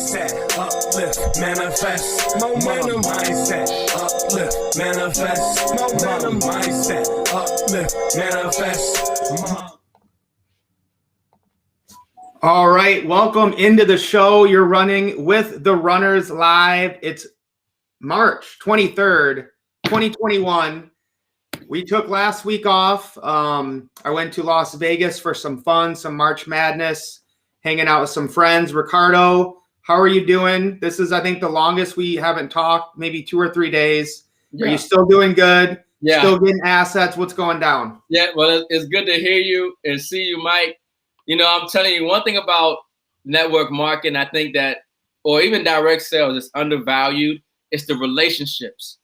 mindset, uplift, manifest, momentum, mindset, uplift, manifest, momentum, mindset, uplift, manifest. All right, welcome into the show. You're running with the Runners Live. It's March 23rd, 2021. We took last week off. I went to Las Vegas for some fun, some March Madness, hanging out with some friends. Ricardo, how are you doing? This is, I think, the longest we haven't talked, maybe 2 or 3 days. Yeah. Are you still doing good? Yeah. Still getting assets? What's going down? Yeah, well, it's good to hear you and see you, Mike. You know, I'm telling you, one thing about network marketing, I think that, or even direct sales, is undervalued. It's the relationships.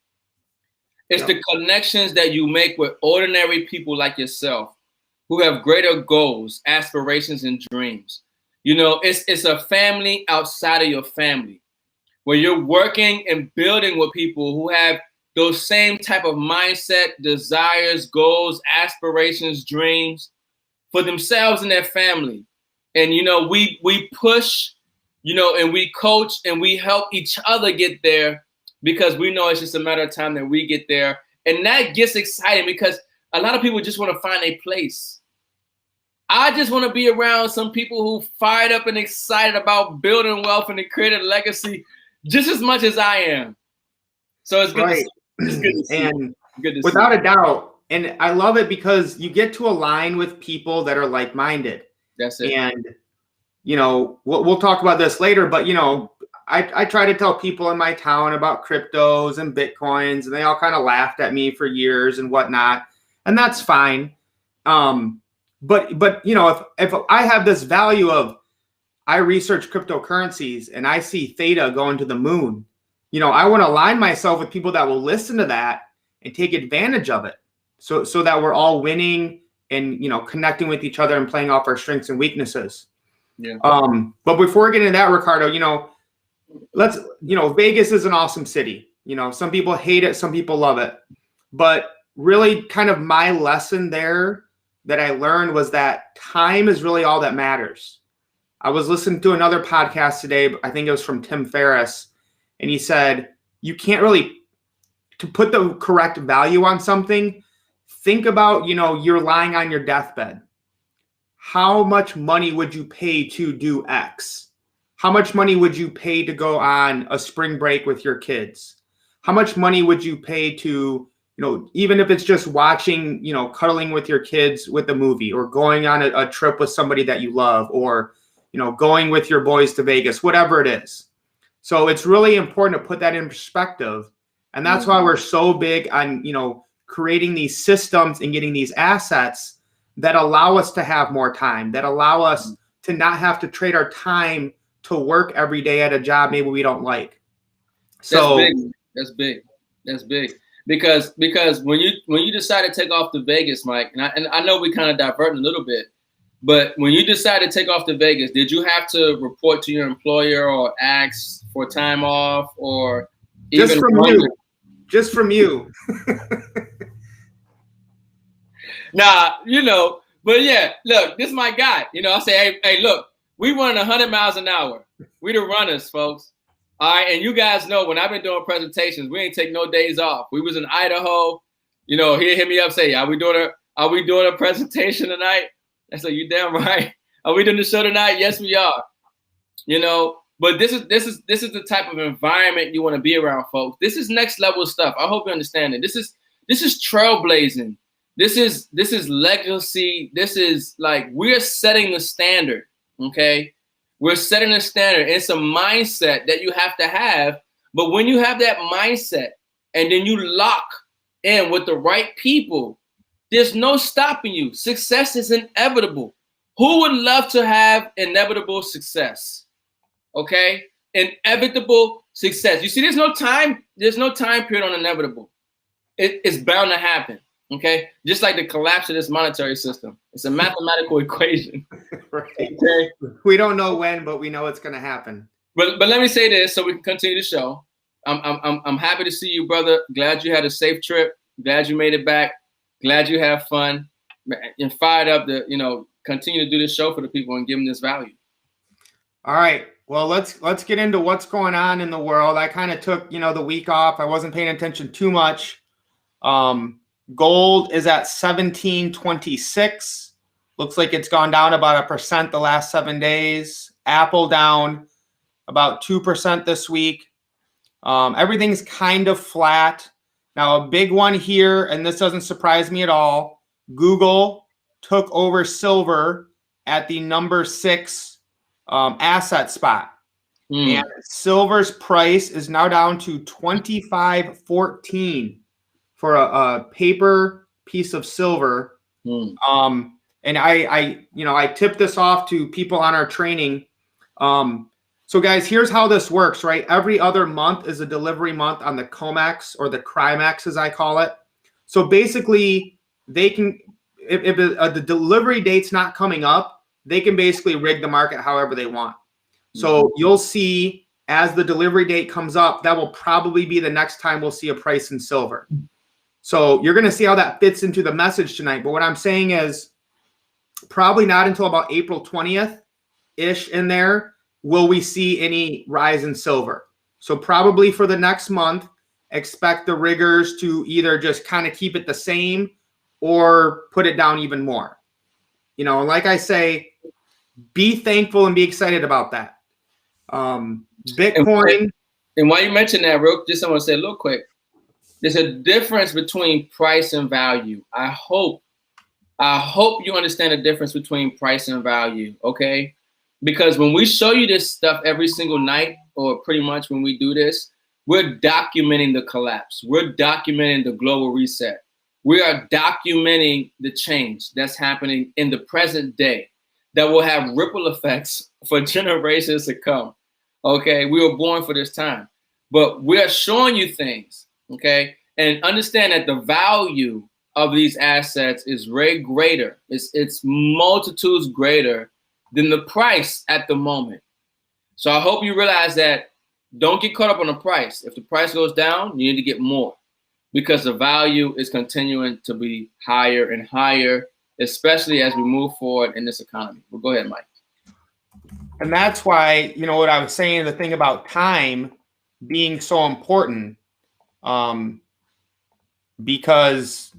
It's the connections that you make with ordinary people like yourself who have greater goals, aspirations, and dreams. You know, it's a family outside of your family where you're working and building with people who have those same type of mindset, desires, goals, aspirations, dreams for themselves and their family. And, you know, we push, you know, and we coach and we help each other get there because we know it's just a matter of time that we get there. And that gets exciting because a lot of people just want to find a place. I just want to be around some people who fired up and excited about building wealth and creating a legacy just as much as I am. So it's good, right. It's good to see. And good to without see. a doubt. And I love it because you get to align with people that are like-minded. That's it. And, you know, we'll talk about this later, but, you know, I try to tell people in my town about cryptos and Bitcoins, and they all kind of laughed at me for years and whatnot. And that's fine. But you know, if I have this value of I research cryptocurrencies and I see Theta going to the moon, you know, I want to align myself with people that will listen to that and take advantage of it. So that we're all winning and, you know, connecting with each other and playing off our strengths and weaknesses. Yeah. But before we get into that, Ricardo, you know, Vegas is an awesome city. You know, some people hate it, some people love it. But really kind of my lesson there that I learned was that time is really all that matters. I was listening to another podcast today, I think it was from Tim Ferriss, and he said, you can't really, to put the correct value on something, think about, you know, you're lying on your deathbed. How much money would you pay to do X? How much money would you pay to go on a spring break with your kids? How much money would you pay to, you know, even if it's just watching, you know, cuddling with your kids with a movie or going on a trip with somebody that you love or, you know, going with your boys to Vegas, whatever it is. So it's really important to put that in perspective. And that's why we're so big on, you know, creating these systems and getting these assets that allow us to have more time, that allow us to not have to trade our time to work every day at a job maybe we don't like. So That's big. Because when you decide to take off to Vegas, Mike, and I know we kind of divert a little bit, but when you decide to take off to Vegas, did you have to report to your employer or ask for time off or even just from you? Nah, you know, but yeah, look, this is my guy. You know, I say, hey, look, we run 100 miles an hour. We the runners, folks. All right, and you guys know when I've been doing presentations, we ain't take no days off. We was in Idaho. You know, he'll hit me up, say, are we doing a presentation tonight? I said, you damn right. Are we doing the show tonight? Yes, we are. You know, but this is the type of environment you want to be around, folks. This is next level stuff. I hope you understand it. This is trailblazing. This is legacy. This is like we're setting the standard. Okay. We're setting a standard. It's a mindset that you have to have. But when you have that mindset and then you lock in with the right people, there's no stopping you. Success is inevitable. Who would love to have inevitable success? Okay? Inevitable success. You see, there's no time period on inevitable. It's bound to happen. Okay? Just like the collapse of this monetary system. It's a mathematical equation. Right. Okay? We don't know when, but we know it's gonna happen. But let me say this so we can continue the show. I'm happy to see you, brother. Glad you had a safe trip. Glad you made it back. Glad you have fun and fired up to, you know, continue to do this show for the people and give them this value. All right. Well, let's get into what's going on in the world. I kind of took, the week off. I wasn't paying attention too much. Gold is at 1726. Looks like it's gone down about 1% the last 7 days. Apple down about 2% this week. Everything's kind of flat. Now, a big one here, and this doesn't surprise me at all. Google took over silver at the number 6 asset spot. And silver's price is now down to $25.14 for a paper piece of silver. And I tipped this off to people on our training. So guys, here's how this works, right? Every other month is a delivery month on the COMEX, or the CRIMEX as I call it. So basically they can, if the delivery date's not coming up, they can basically rig the market however they want. So you'll see as the delivery date comes up, that will probably be the next time we'll see a price in silver. So you're going to see how that fits into the message tonight. But what I'm saying is probably not until about April 20th-ish in there will we see any rise in silver. So probably for the next month, expect the riggers to either just kind of keep it the same or put it down even more. Like I say, be thankful and be excited about that. Bitcoin. And while you mention that, just I want to say a little quick. There's a difference between price and value. I hope you understand the difference between price and value, okay? Because when we show you this stuff every single night, or pretty much when we do this, we're documenting the collapse. We're documenting the global reset. We are documenting the change that's happening in the present day that will have ripple effects for generations to come. Okay, we were born for this time, but we are showing you things. Okay, and understand that the value of these assets is way greater. It's multitudes greater than the price at the moment. So I hope you realize that. Don't get caught up on the price. If the price goes down, you need to get more, because the value is continuing to be higher and higher, especially as we move forward in this economy. Well, go ahead, Mike. And that's why, what I was saying, the thing about time being so important, because,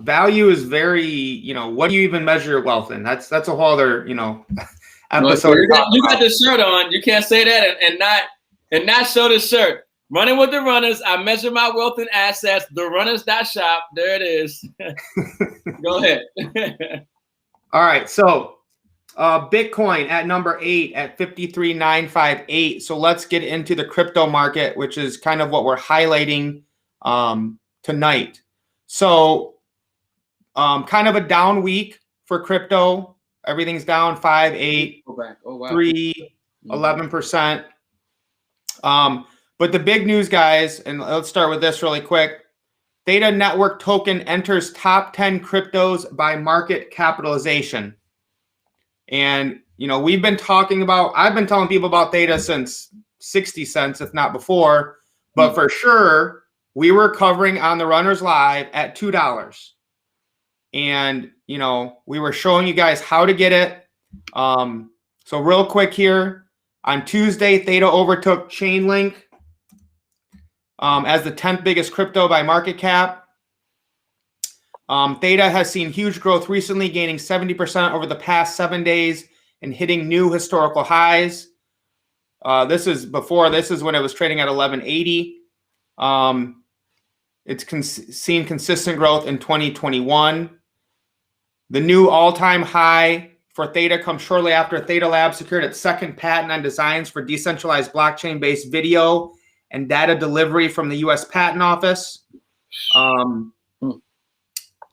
value is very, what do you even measure your wealth in? That's a whole other, episode. You got the shirt on. You can't say that and not show the shirt. Running with the runners. I measure my wealth and assets. TheRunners.shop. There it is. Go ahead. All right. So Bitcoin at number 8 at 53,958. So let's get into the crypto market, which is kind of what we're highlighting tonight. So kind of a down week for crypto. Everything's down 5, 8, 3, 11%. But the big news, guys, and let's start with this really quick. Theta Network token enters top 10 cryptos by market capitalization. And, I've been telling people about Theta since 60 cents, if not before, but for sure, we were covering on the Runners Live at $2. And, we were showing you guys how to get it. So real quick here, on Tuesday, Theta overtook Chainlink as the 10th biggest crypto by market cap. Theta has seen huge growth recently, gaining 70% over the past 7 days and hitting new historical highs. This is when it was trading at 1180. It's seen consistent growth in 2021. The new all-time high for Theta comes shortly after Theta Labs secured its second patent on designs for decentralized blockchain-based video and data delivery from the U.S. Patent Office.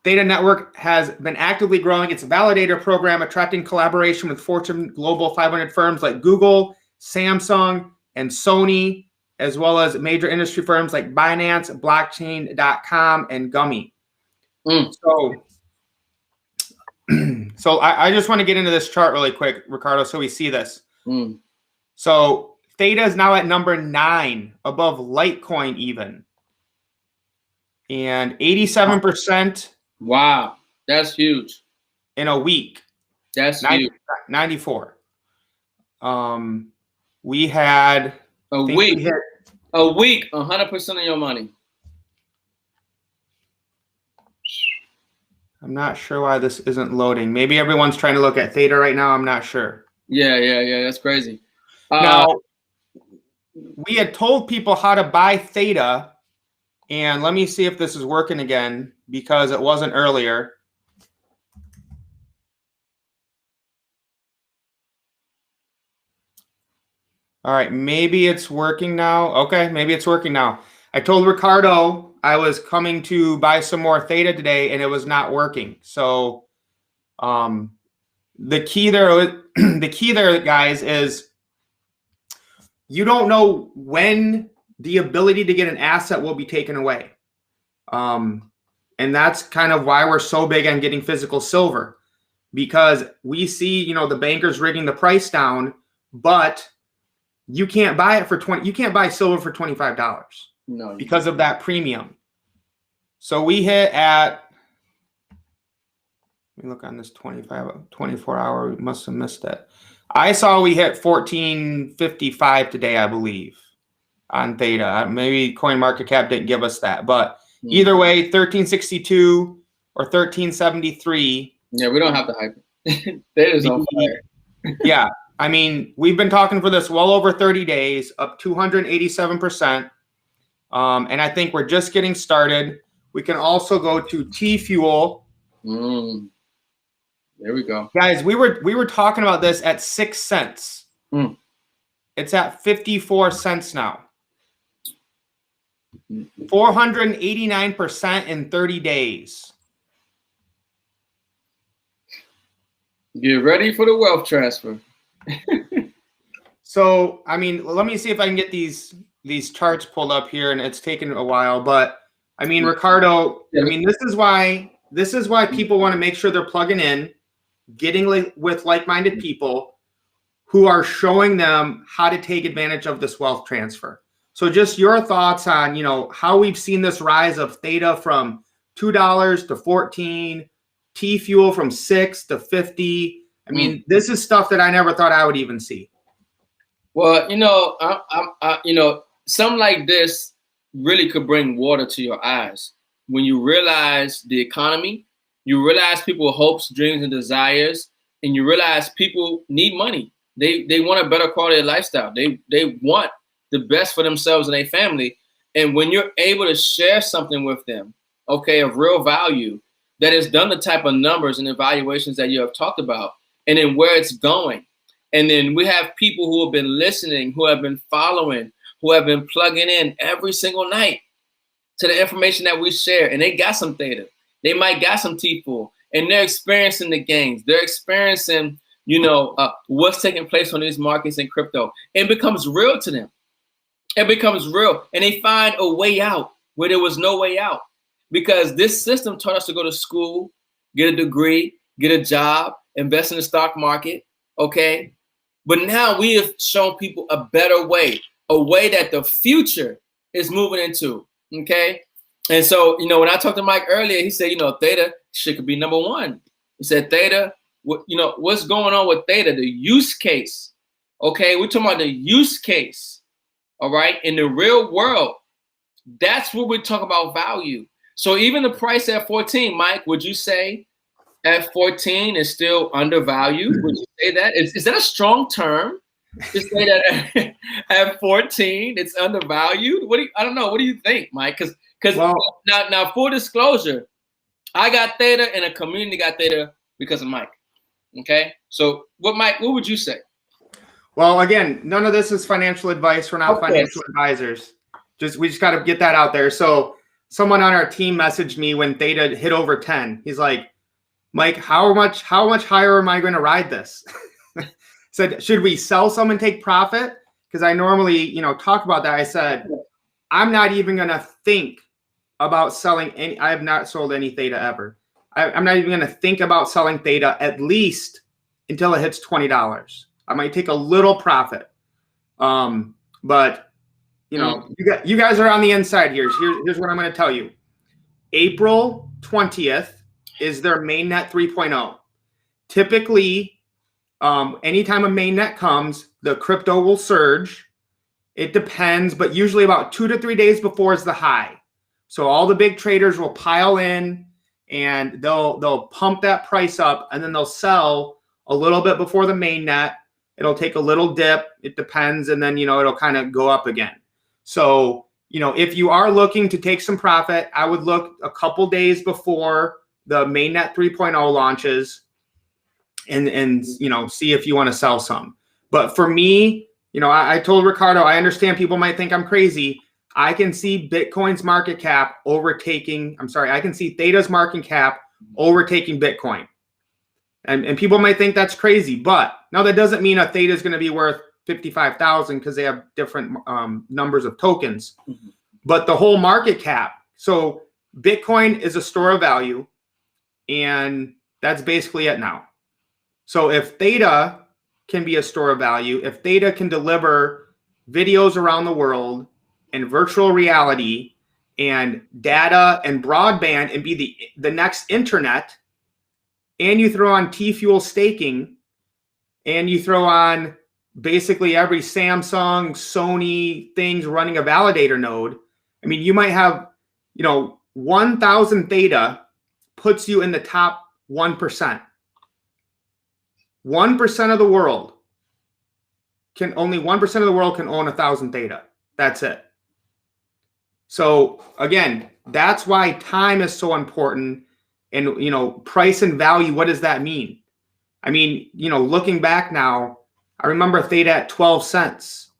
Theta Network has been actively growing its validator program, attracting collaboration with Fortune Global 500 firms like Google, Samsung, and Sony, as well as major industry firms like Binance, Blockchain.com, and Gummy. So I just want to get into this chart really quick, Ricardo, so we see this. So Theta is now at number 9, above Litecoin even. And 87%. Wow, that's huge. In a week. That's huge. 94. we had a week, 100% of your money. I'm not sure why this isn't loading. Maybe everyone's trying to look at Theta right now. I'm not sure. Yeah. That's crazy. Now, we had told people how to buy Theta, and let me see if this is working again because it wasn't earlier. All right, maybe it's working now. Okay, maybe it's working now. I told Ricardo I was coming to buy some more Theta today, and it was not working. So, the key there, guys, is you don't know when the ability to get an asset will be taken away. And that's kind of why we're so big on getting physical silver, because we see, the bankers rigging the price down, but you can't buy it for you can't buy silver for $25 because of that premium. So we hit at, let me look on this 24 hour, we must have missed it. I saw we hit 1455 today, I believe, on Theta. Maybe CoinMarketCap didn't give us that, but either way, 1362 or 1373. Yeah, we don't have to hype it. Theta's on fire. Yeah, I mean, we've been talking for this well over 30 days, up 287%. And I think we're just getting started. We can also go to T Fuel. There we go. Guys, we were talking about this at 6 cents. It's at 54 cents now. 489% in 30 days. Get ready for the wealth transfer. So, I mean, let me see if I can get these charts pulled up here, and it's taken a while, but I mean, Ricardo, I mean, this is why people want to make sure they're plugging in, getting with like-minded people who are showing them how to take advantage of this wealth transfer. So just your thoughts on, how we've seen this rise of Theta from $2 to 14, T Fuel from 6 to 50. I mean, this is stuff that I never thought I would even see. Well, something like this really could bring water to your eyes. When you realize the economy, you realize people's hopes, dreams, and desires, and you realize people need money. They want a better quality of lifestyle. They want the best for themselves and their family. And when you're able to share something with them, okay, of real value, that has done the type of numbers and evaluations that you have talked about, and then where it's going. And then we have people who have been listening, who have been following, who have been plugging in every single night to the information that we share. And they got some Theta. They might got some T-Full, and they're experiencing the gains. They're experiencing, what's taking place on these markets in crypto. It becomes real to them. It becomes real. And they find a way out where there was no way out. Because this system taught us to go to school, get a degree, get a job, invest in the stock market, okay? But now we have shown people a better way, a way that the future is moving into, okay? And so, when I talked to Mike earlier, he said, Theta shit could be number one. He said, Theta, what's going on with Theta? The use case, okay? We're talking about the use case, all right? In the real world, that's what we're talking about value. So even the price at 14, Mike, would you say at 14 is still undervalued? Would you say that? Is that a strong term to say that at 14 it's undervalued? I don't know. What do you think, Mike? Because now full disclosure, I got Theta and a community got Theta because of Mike. Okay. So what would you say? Well, again, none of this is financial advice. We're not financial advisors. We just got to get that out there. So someone on our team messaged me when Theta hit over 10. He's like, Mike, how much higher am I going to ride this? Said, should we sell some and take profit? Because I normally, talk about that. I said, I'm not even going to think about selling any. I have not sold any Theta ever. I'm not even going to think about selling Theta at least until it hits $20. I might take a little profit. But you guys are on the inside here. Here's what I'm going to tell you. April 20th is their mainnet 3.0. Typically, anytime a mainnet comes, the crypto will surge. It depends, but usually about 2 to 3 days before is the high. So all the big traders will pile in and they'll pump that price up, and then they'll sell a little bit before the mainnet. It'll take a little dip. It depends. And then, it'll kind of go up again. So, if you are looking to take some profit, I would look a couple days before the mainnet 3.0 launches and see if you want to sell some. But for me, I told Ricardo, I understand people might think I'm crazy. I can see Bitcoin's market cap I can see Theta's market cap overtaking Bitcoin. And people might think that's crazy, but now that doesn't mean a Theta is going to be worth 55,000 because they have different numbers of tokens. Mm-hmm. But the whole market cap. So Bitcoin is a store of value, and that's basically it now. So if Theta can be a store of value, if Theta can deliver videos around the world and virtual reality and data and broadband and be the next internet, and you throw on T-Fuel staking, and you throw on basically every Samsung, Sony things running a validator node, I mean, you might have, 1,000 Theta puts you in the top 1%. 1% of the world only 1% of the world can own 1,000 Theta. That's it. So again, that's why time is so important. And, price and value, what does that mean? I mean, looking back now, I remember Theta at 12 cents,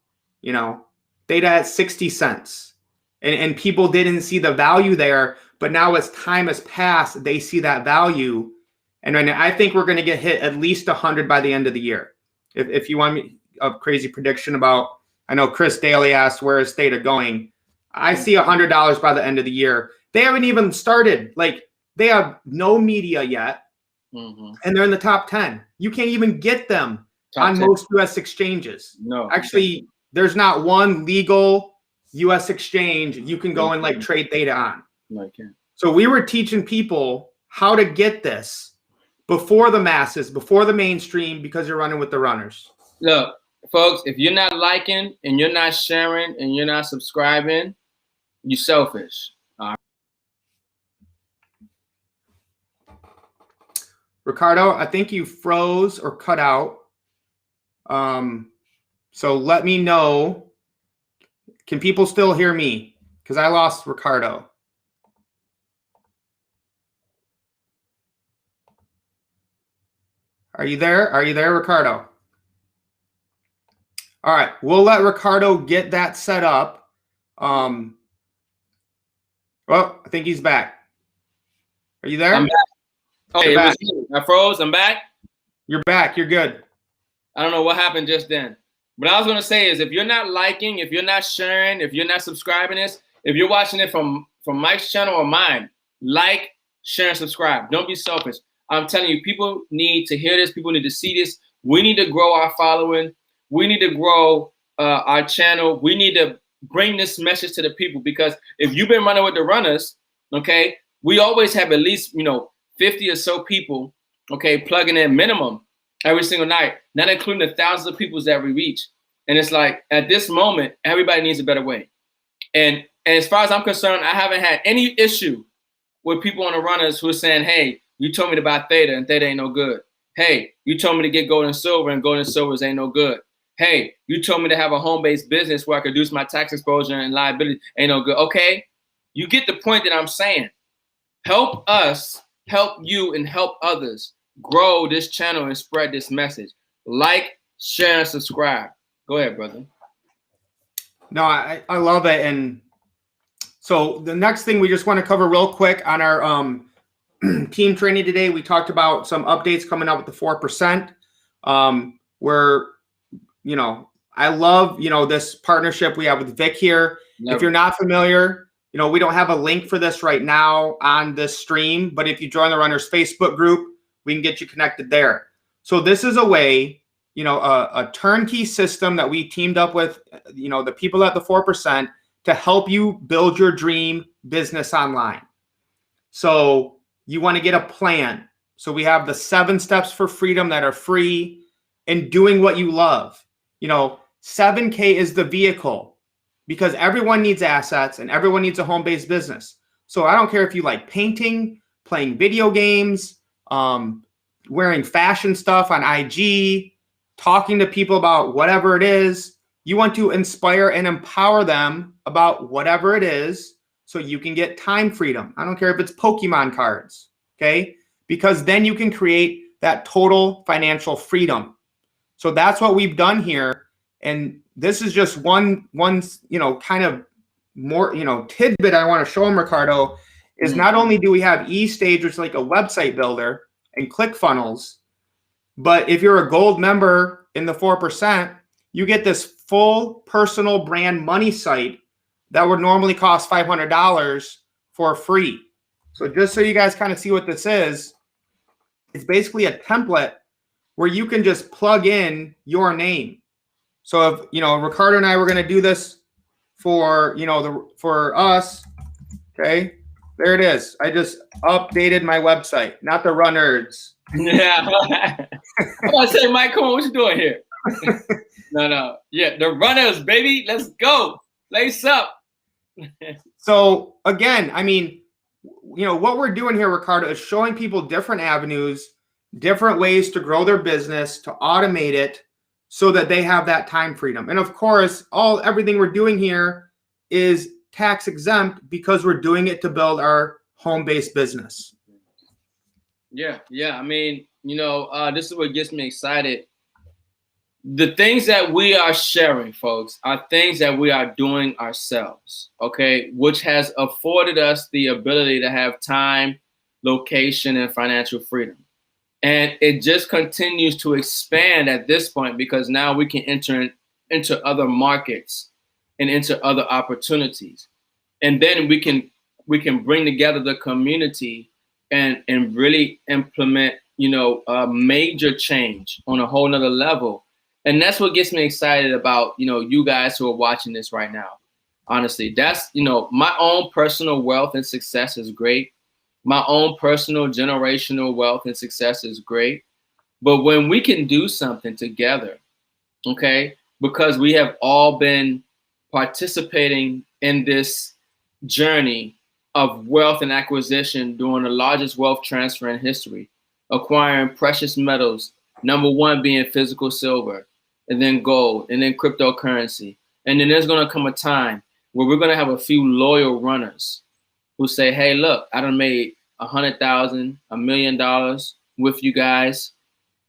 Theta at 60 cents. And people didn't see the value there. But now as time has passed, they see that value. And I think we're going to get hit at least 100 by the end of the year. If you want me a crazy prediction about, I know Chris Daly asked, where is Theta going? I see $100 by the end of the year. They haven't even started. Like, they have no media yet. Mm-hmm. And they're in the top 10. You can't even get them on most U.S. exchanges. No. Actually, there's not one legal U.S. exchange you can go and trade Theta on. No, I can't. So we were teaching people how to get this before the masses, before the mainstream, because you're running with the runners. Look, folks, if you're not liking and you're not sharing and you're not subscribing, you're selfish. All right. Ricardo, I think you froze or cut out. So let me know. Can people still hear me? Because I lost Ricardo. Are you there? Are you there, Ricardo? All right, we'll let Ricardo get that set up. Well, I think he's back. Are you there? I'm back. Okay, I froze. I'm back. You're back. You're good. I don't know what happened just then. What I was going to say is, if you're not liking, if you're not sharing, if you're not subscribing this, if you're watching it from Mike's channel or mine, like, share, and subscribe. Don't be selfish. I'm telling you, people need to hear this. People need to see this. We need to grow our following. We need to grow our channel. We need to bring this message to the people, because if you've been running with the runners, okay, we always have at least, 50 or so people, okay, plugging in minimum every single night, not including the thousands of people that we reach. And it's like, at this moment, everybody needs a better way. And as far as I'm concerned, I haven't had any issue with people on the runners who are saying, hey, you told me to buy Theta and Theta ain't no good. Hey, you told me to get gold and silver and gold and silvers ain't no good. Hey, you told me to have a home-based business where I could reduce my tax exposure and liability ain't no good. Okay, you get the point that I'm saying. Help us, help you, and help others grow this channel and spread this message. Like, share, and subscribe. Go ahead, brother. No, I love it. And so the next thing we just want to cover real quick on our team training today, we talked about some updates coming out with the 4%. Where, I love, this partnership we have with Vic here. Never. If you're not familiar, we don't have a link for this right now on this stream, but if you join the Runners Facebook group, we can get you connected there. So this is a way, a turnkey system that we teamed up with, the people at the 4% to help you build your dream business online. So you want to get a plan. So we have the 7 steps for freedom that are free. and doing what you love. 7K is the vehicle, because everyone needs assets and everyone needs a home-based business. So I don't care if you like painting, playing video games, wearing fashion stuff on IG, talking to people about whatever it is. You want to inspire and empower them about whatever it is so you can get time freedom. I don't care if it's Pokemon cards, okay? Because then you can create that total financial freedom. So that's what we've done here. And this is just one kind of more, tidbit I want to show them, Ricardo, is not only do we have eStage, which is like a website builder, and ClickFunnels, but if you're a gold member in the 4%, you get this full personal brand money site that would normally cost $500 for free. So just so you guys kind of see what this is, it's basically a template where you can just plug in your name. So if, Ricardo and I were going to do this for, for us, okay, there it is. I just updated my website, not the runners. Yeah. I'm going to say, Mike, come on, what you doing here? No. Yeah, the runners, baby. Let's go. Lace up. So again, I mean, what we're doing here, Ricardo, is showing people different avenues, different ways to grow their business, to automate it so that they have that time freedom. And of course, everything we're doing here is tax exempt because we're doing it to build our home-based business. Yeah. I mean, this is what gets me excited. The things that we are sharing, folks, are things that we are doing ourselves, okay, which has afforded us the ability to have time, location, and financial freedom. And it just continues to expand at this point because now we can enter into other markets and into other opportunities. And then we can bring together the community and really implement, a major change on a whole nother level. And that's what gets me excited about, you guys who are watching this right now. Honestly, that's, my own personal wealth and success is great. My own personal generational wealth and success is great. But when we can do something together, okay, because we have all been participating in this journey of wealth and acquisition during the largest wealth transfer in history, acquiring precious metals, number one being physical silver, and then gold, and then cryptocurrency. And then there's going to come a time where we're going to have a few loyal runners who say, hey, look, I done made $100,000, $1 million with you guys.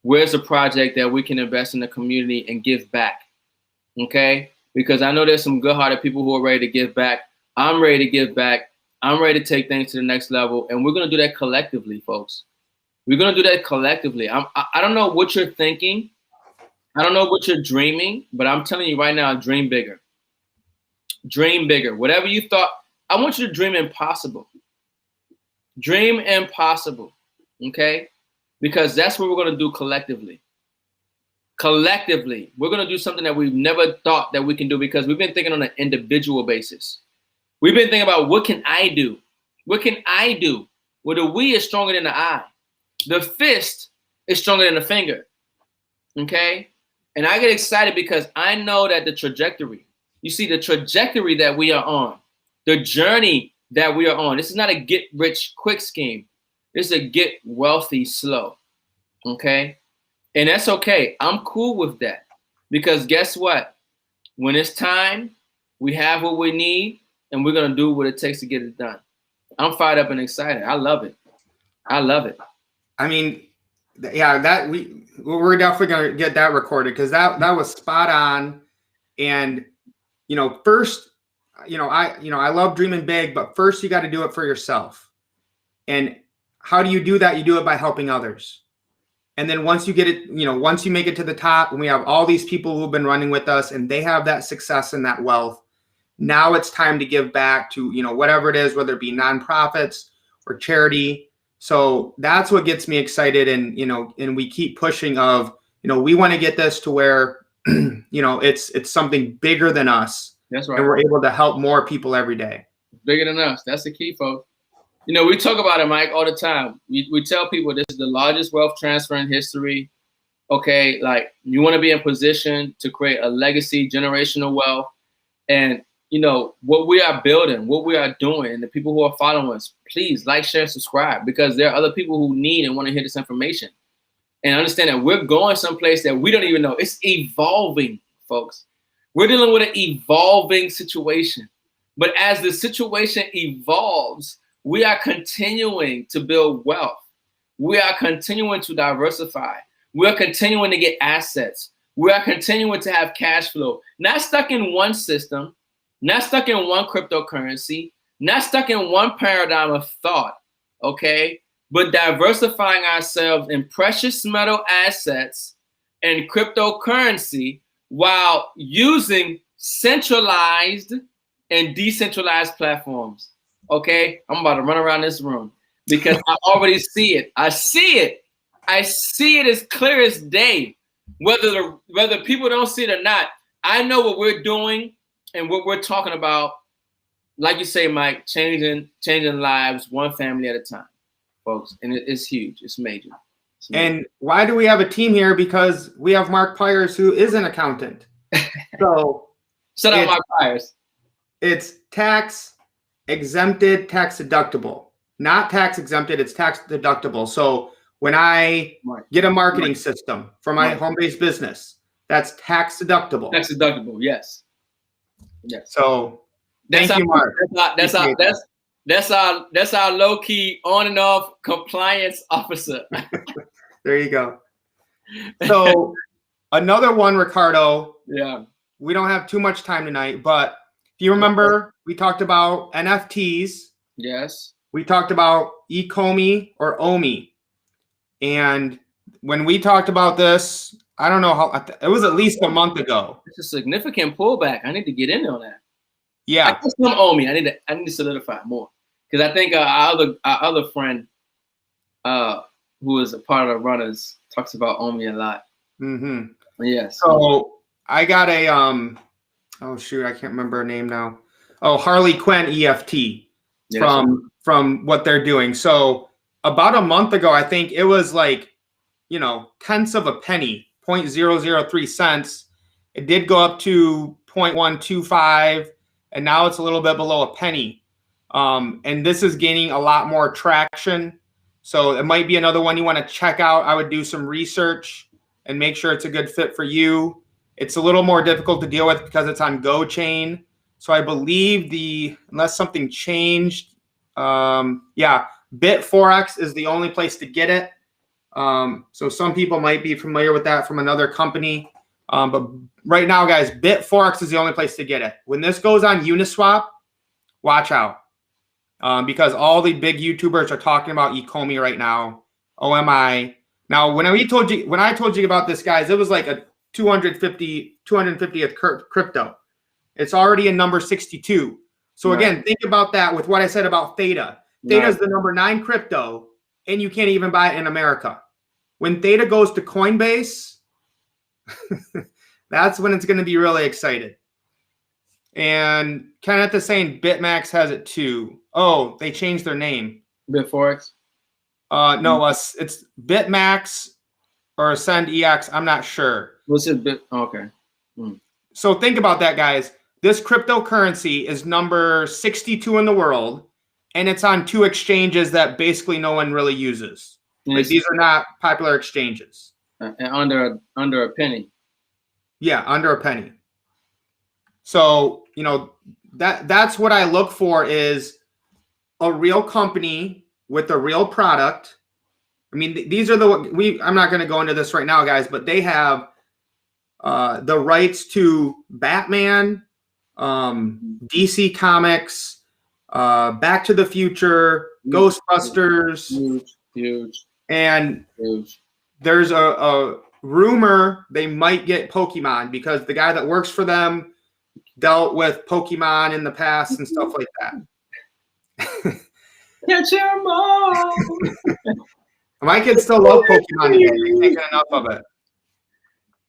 Where's a project that we can invest in the community and give back? Okay? Because I know there's some good-hearted people who are ready to give back. I'm ready to give back. I'm ready to take things to the next level. And we're going to do that collectively, folks. We're going to do that collectively. I don't know what you're thinking. I don't know what you're dreaming, but I'm telling you right now, dream bigger. Dream bigger. Whatever you thought, I want you to dream impossible. Dream impossible, okay? Because that's what we're going to do collectively. Collectively, we're going to do something that we've never thought that we can do because we've been thinking on an individual basis. We've been thinking about what can I do? What can I do? Well, the we is stronger than the I. The fist is stronger than the finger, okay? And I get excited because I know that the trajectory, you see the trajectory that we are on, the journey that we are on. This is not a get rich quick scheme. This is a get wealthy slow, okay? And that's okay. I'm cool with that because guess what? When it's time, we have what we need and we're going to do what it takes to get it done. I'm fired up and excited. I love it. I love it. I mean, yeah, we're definitely going to get that recorded because that was spot on. And, first, I love dreaming big, but first you got to do it for yourself. And how do you do that? You do it by helping others. And then once you get it, once you make it to the top and we have all these people who've been running with us and they have that success and that wealth, now it's time to give back to, whatever it is, whether it be nonprofits or charity. So that's what gets me excited. And, and we keep pushing of, we want to get this to where, it's something bigger than us. That's right. And we're able to help more people every day. Bigger than us. That's the key, folks. We talk about it, Mike, all the time. We tell people this is the largest wealth transfer in history, Okay, like you want to be in position to create a legacy, generational wealth, and you know what we are building, what we are doing, and the people who are following us. Please like, share, subscribe, because there are other people who need and want to hear this information, and understand that we're going someplace that we don't even know. It's evolving, folks. We're dealing with an evolving situation, but as the situation evolves, we are continuing to build wealth. We are continuing to diversify. We are continuing to get assets. We are continuing to have cash flow, not stuck in one system, not stuck in one cryptocurrency, not stuck in one paradigm of thought, okay? But diversifying ourselves in precious metal assets and cryptocurrency while using centralized and decentralized platforms, okay? I'm about to run around this room because I already see it. I see it. I see it as clear as day. Whether people don't see it or not, I know what we're doing and what we're talking about. Like you say, Mike, changing lives one family at a time, folks. And it's huge. It's major. And why do we have a team here? Because we have Mark Pyers, who is an accountant. So shut up, Mark Pyers. It's tax exempted, tax deductible. Not tax exempted, it's tax deductible. So when I get a marketing system for my home-based business, that's tax deductible. Tax deductible, yes. Yes. So thank you, Mark. That's our low-key on and off compliance officer. There you go. So another one, Ricardo. Yeah. We don't have too much time tonight, but if you remember, we talked about NFTs. Yes. We talked about eComi or OMI. And when we talked about this, I don't know how, it was at least a month ago. It's a significant pullback. I need to get in on that. Yeah. I guess some OMI. I need to solidify more. Because I think our other friend who is a part of the runners talks about OMI a lot. Mm-hmm. Yes. So I got a oh shoot, I can't remember her name now. Oh, Harley Quinn EFT from what they're doing. So about a month ago, I think it was like, tenths of a penny, 0.003 cents. It did go up to 0.125, and now it's a little bit below a penny. And this is gaining a lot more traction. So it might be another one you want to check out. I would do some research and make sure it's a good fit for you. It's a little more difficult to deal with because it's on Go Chain. So I believe unless something changed, BitForex is the only place to get it. So some people might be familiar with that from another company. But right now, guys, BitForex is the only place to get it. When this goes on Uniswap, watch out. Because all the big YouTubers are talking about eComi right now, OMI. Now, when I told you about this, guys, it was like a 250th crypto. It's already in number 62. So again, think about that with what I said about Theta. Theta is the number 9 crypto, and you can't even buy it in America. When Theta goes to Coinbase, that's when it's going to be really excited. And Kenneth is saying BitMax has it too. Oh, they changed their name. BitForex? No, it's BitMax or Ascend EX. I'm not sure. What's it? Okay. So think about that, guys. This cryptocurrency is number 62 in the world, and it's on 2 exchanges that basically no one really uses. Like, these are not popular exchanges. And under a penny. Yeah, under a penny. So, that's what I look for, is a real company with a real product. I mean, these are I'm not going to go into this right now, guys, but they have the rights to Batman, DC Comics, Back to the Future, Ghostbusters. Huge. And there's a rumor they might get Pokemon because the guy that works for them dealt with Pokemon in the past and stuff like that. Get your mom. My kids still love Pokemon today. They can't get enough of it.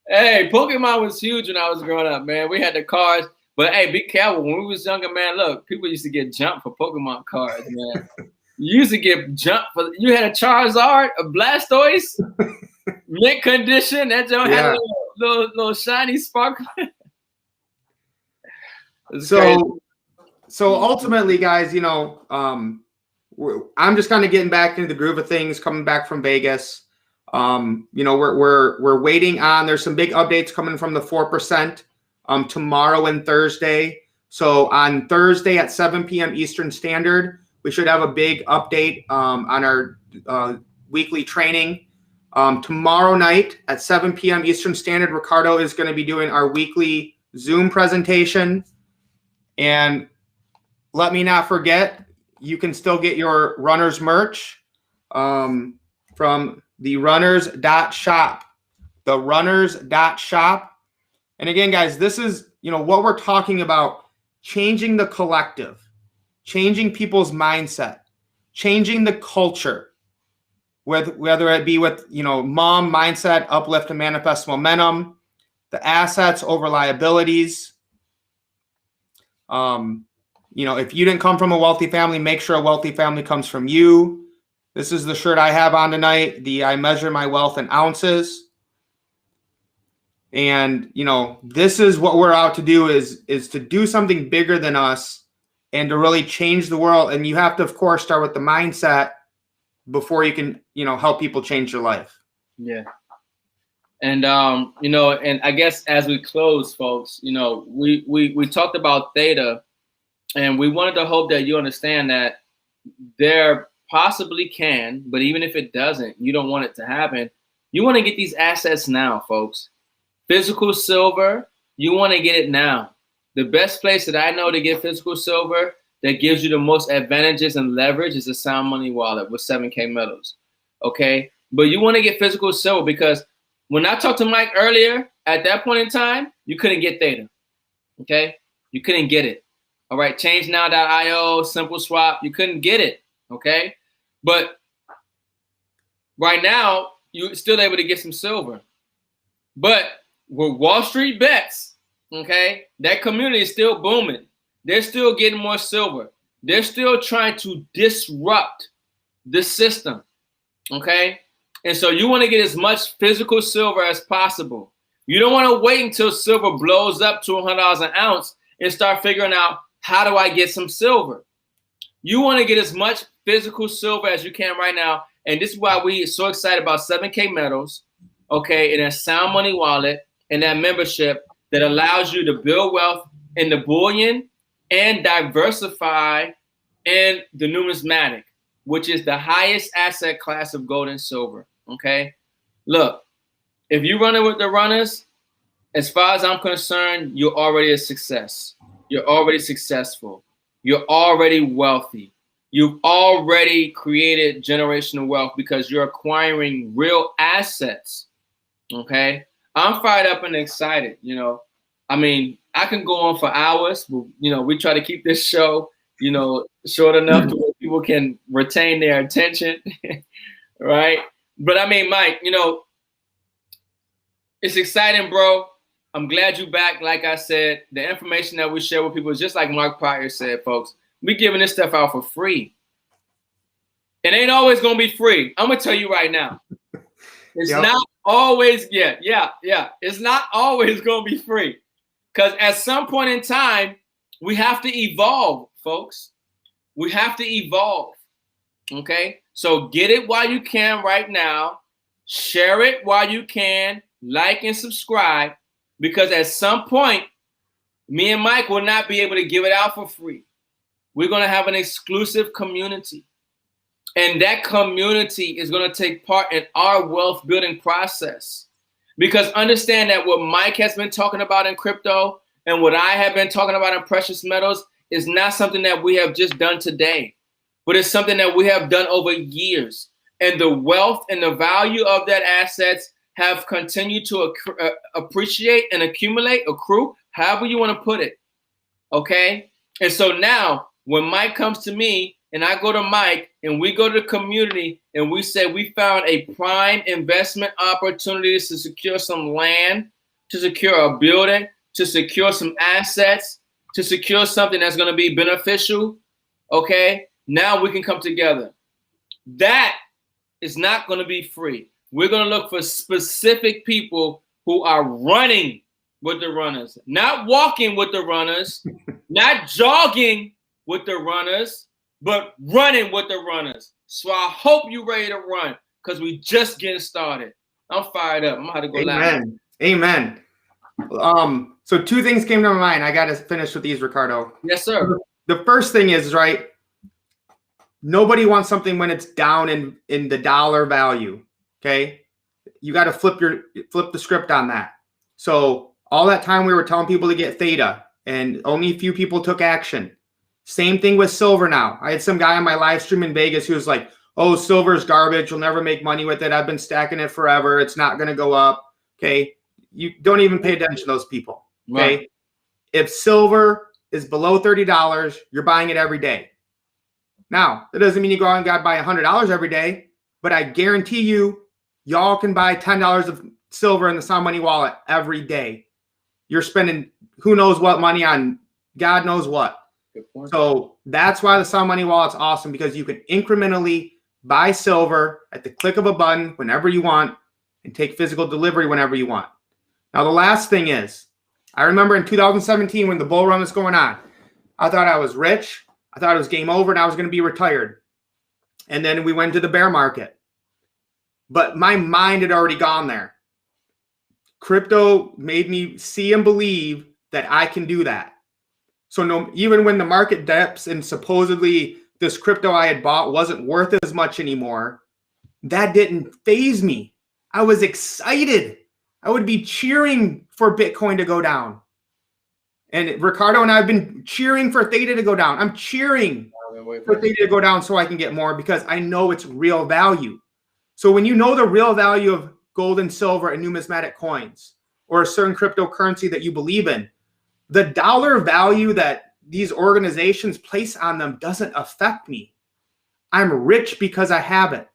Hey, Pokemon was huge when I was growing up, man. We had the cards. But hey, be careful. When we was younger, man, look, people used to get jumped for Pokemon cards, man. You used to get jumped for. You had a Charizard, a Blastoise. mint condition. That joint had a Yeah. little shiny sparkle. So ultimately, guys, you know, I'm just kind of getting back into the groove of things, coming back from Vegas. You know, we're waiting on. There's some big updates coming from the 4% tomorrow and Thursday. So on Thursday at 7 p.m. Eastern Standard, we should have a big update on our weekly training. Tomorrow night at 7 p.m. Eastern Standard, Ricardo is going to be doing our weekly Zoom presentation. And let me not forget, you can still get your runners merch from the runners.shop. The runners.shop. And again, guys, this is, you know, what we're talking about, changing the collective, changing people's mindset, changing the culture, whether it be with, you know, mom mindset, uplift and manifest momentum, the assets over liabilities. You know, if you didn't come from a wealthy family, make sure a wealthy family comes from you. This is the shirt I have on tonight. I measure my wealth in ounces. And, you know, this is what we're out to do is to do something bigger than us and to really change the world. And you have to, of course, start with the mindset before you can, you know, help people change their life. Yeah. And, you know, and I guess as we close, folks, you know, we talked about Theta, and we wanted to hope that you understand that there possibly can, but even if it doesn't, you don't want it to happen. You want to get these assets now, folks. Physical silver, you want to get it now. The best place that I know to get physical silver that gives you the most advantages and leverage is a Sound Money wallet with 7K metals. Okay? But you want to get physical silver because when I talked to Mike earlier, at that point in time, you couldn't get Theta. Okay? You couldn't get it. All right, ChangeNow.io, Simple Swap, you couldn't get it, okay? But right now, you're still able to get some silver. But with Wall Street bets, okay, that community is still booming. They're still getting more silver. They're still trying to disrupt the system, okay? And so you want to get as much physical silver as possible. You don't want to wait until silver blows up to $100 an ounce and start figuring out, how do I get some silver? You want to get as much physical silver as you can right now. And this is why we're so excited about 7K metals, okay, and a Sound Money wallet and that membership that allows you to build wealth in the bullion and diversify in the numismatic, which is the highest asset class of gold and silver, okay? Look, if you run it with the runners, as far as I'm concerned, you're already a success. You're already successful. You're already wealthy. You've already created generational wealth because you're acquiring real assets. Okay? I'm fired up and excited, you know. I mean, I can go on for hours, but, you know, we try to keep this show, you know, short enough to where people can retain their attention, right? But I mean, Mike, you know, it's exciting, bro. I'm glad you're back. Like I said, the information that we share with people is just like Mark Pryor said, folks. We're giving this stuff out for free. It ain't always going to be free. I'm going to tell you right now. It's not always, it's not always going to be free. Because at some point in time, we have to evolve, folks. We have to evolve. Okay? So get it while you can right now. Share it while you can. Like and subscribe. Because at some point, me and Mike will not be able to give it out for free. We're going to have an exclusive community. And that community is going to take part in our wealth building process. Because understand that what Mike has been talking about in crypto and what I have been talking about in precious metals is not something that we have just done today, but it's something that we have done over years. And the wealth and the value of that assets have continued to appreciate and accrue, however you want to put it, okay? And so now, when Mike comes to me and I go to Mike and we go to the community and we say we found a prime investment opportunity to secure some land, to secure a building, to secure some assets, to secure something that's going to be beneficial, okay? Now we can come together. That is not going to be free. We're going to look for specific people who are running with the runners, not walking with the runners, not jogging with the runners, but running with the runners. So I hope you're ready to run because we just getting started. I'm fired up. I'm going to go live. Amen. So two things came to my mind. I got to finish with these, Ricardo. Yes, sir. The first thing is, right, nobody wants something when it's down in the dollar value, okay? You got to flip the script on that. So all that time we were telling people to get Theta, and only a few people took action. Same thing with silver now. I had some guy on my live stream in Vegas who was like, oh, silver's garbage. You'll never make money with it. I've been stacking it forever. It's not going to go up, okay? You don't even pay attention to those people, okay? Right. If silver is below $30, you're buying it every day. Now, that doesn't mean you go out and got to buy $100 every day, but I guarantee you, y'all can buy $10 of silver in the Sound Money wallet every day. You're spending who knows what money on God knows what. So that's why the Sound Money wallet's awesome, because you can incrementally buy silver at the click of a button whenever you want and take physical delivery whenever you want. Now, the last thing is, I remember in 2017 when the bull run was going on, I thought I was rich. I thought it was game over and I was going to be retired. And then we went to the bear market. But my mind had already gone there. Crypto made me see and believe that I can do that. So even when the market dips and supposedly this crypto I had bought wasn't worth as much anymore, that didn't faze me. I was excited. I would be cheering for Bitcoin to go down. And Ricardo and I have been cheering for Theta to go down. I'm cheering for Theta to go down so I can get more because I know it's real value. So when you know the real value of gold and silver and numismatic coins or a certain cryptocurrency that you believe in, the dollar value that these organizations place on them doesn't affect me. I'm rich because I have it.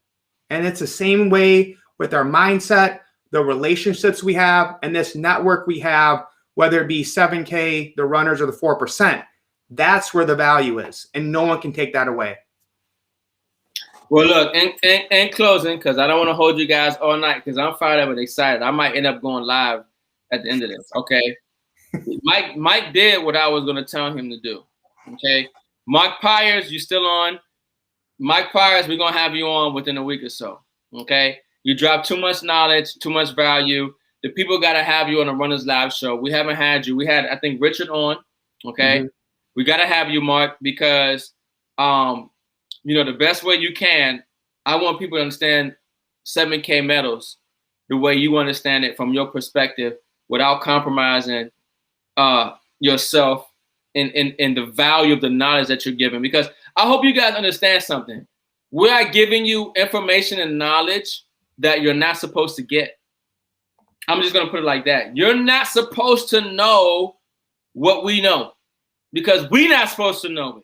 And it's the same way with our mindset, the relationships we have, and this network we have, whether it be 7K, the runners, or the 4%. That's where the value is, and no one can take that away. Well, look, in closing, because I don't want to hold you guys all night because I'm fired up and excited. I might end up going live at the end of this, okay? Mike did what I was going to tell him to do, okay? Mark Pyers, you still on? Mike Pyers, we're going to have you on within a week or so, okay? You dropped too much knowledge, too much value. The people got to have you on a Runners Live show. We haven't had you. We had, I think, Richard on, okay? Mm-hmm. We got to have you, Mark, because, you know, the best way you can, I want people to understand 7K metals the way you understand it from your perspective without compromising yourself in the value of the knowledge that you're giving. Because I hope you guys understand something. We are giving you information and knowledge that you're not supposed to get. I'm just going to put it like that. You're not supposed to know what we know because we're not supposed to know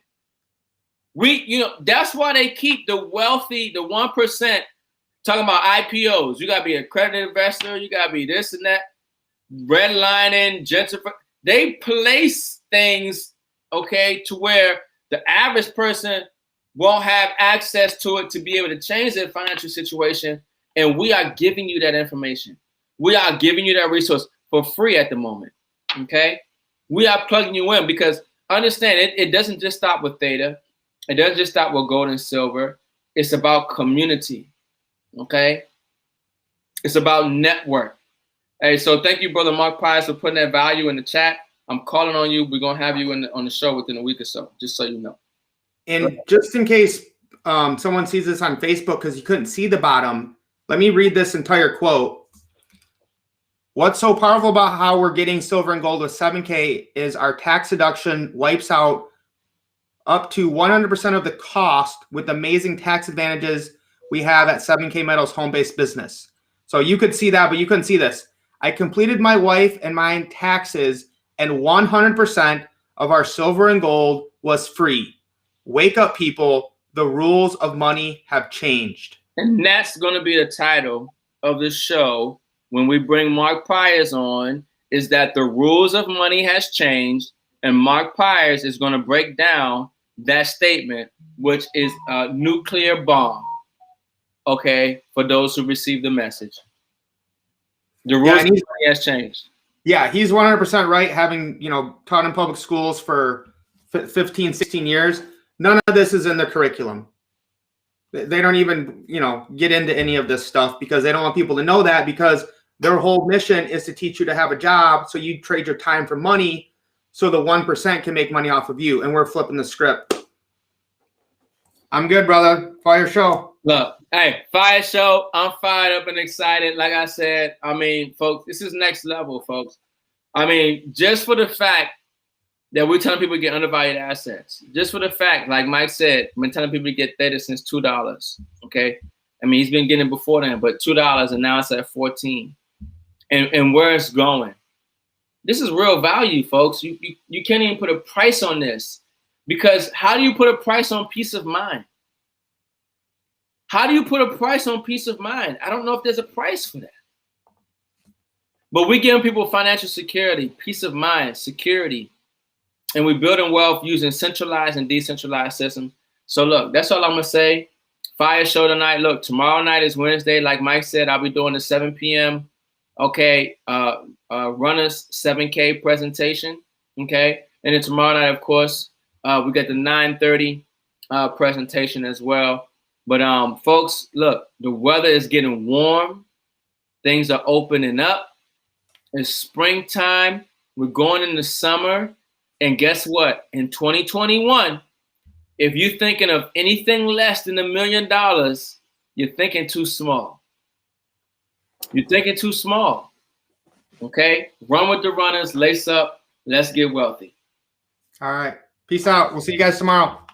it. You know, that's why they keep the wealthy, the 1%, talking about IPOs. You got to be an accredited investor. You got to be this and that. Redlining, gentrifying. They place things, okay, to where the average person won't have access to it to be able to change their financial situation. And we are giving you that information. We are giving you that resource for free at the moment, okay? We are plugging you in because understand it doesn't just stop with Theta. It doesn't just stop with gold and silver. It's about community, okay? It's about network. Hey, so thank you, Brother Mark Pyers, for putting that value in the chat. I'm calling on you. We're going to have you on the show within a week or so, just so you know. And just in case someone sees this on Facebook because you couldn't see the bottom, let me read this entire quote. What's so powerful about how we're getting silver and gold with 7K is our tax deduction wipes out up to 100% of the cost with amazing tax advantages we have at 7K Metals home-based business. So you could see that, but you couldn't see this. I completed my wife and my taxes, and 100% of our silver and gold was free. Wake up, people. The rules of money have changed. And that's going to be the title of the show when we bring Mark Pyers on, is that the rules of money has changed, and Mark Pyers is going to break down that statement, which is a nuclear bomb. okay, for those who receive the message. The rules Yeah, of money has changed. Yeah, he's 100% right. Having, taught in public schools for 15, 16 years, none of this is in the curriculum. They don't even, get into any of this stuff because they don't want people to know that, because their whole mission is to teach you to have a job. So you trade your time for money so the 1% can make money off of you. And we're flipping the script. I'm good, brother. Fire show. Look, hey, fire show. I'm fired up and excited. Like I said, I mean, folks, this is next level, folks. I mean, just for the fact that we're telling people to get undervalued assets, just for the fact, like Mike said, I've been telling people to get Theta since $2. Okay. I mean, he's been getting it before then, but $2 and now it's at 14. And where it's going. This is real value, folks. You can't even put a price on this, because how do you put a price on peace of mind? How do you put a price on peace of mind? I don't know if there's a price for that. But we're giving people financial security, peace of mind, security, and we're building wealth using centralized and decentralized systems. So look, that's all I'm gonna say. Fire show tonight. Look, tomorrow night is Wednesday. Like Mike said, I'll be doing the 7 p.m. Okay, runners 7K presentation. Okay, and then tomorrow night, of course, we got the 9:30 presentation as well. But folks, look, the weather is getting warm. Things are opening up. It's springtime. We're going into summer. And guess what? In 2021, if you're thinking of anything less than $1 million, you're thinking too small. You're thinking too small. Okay? Run with the runners. Lace up. Let's get wealthy. All right. Peace out. We'll see you guys tomorrow.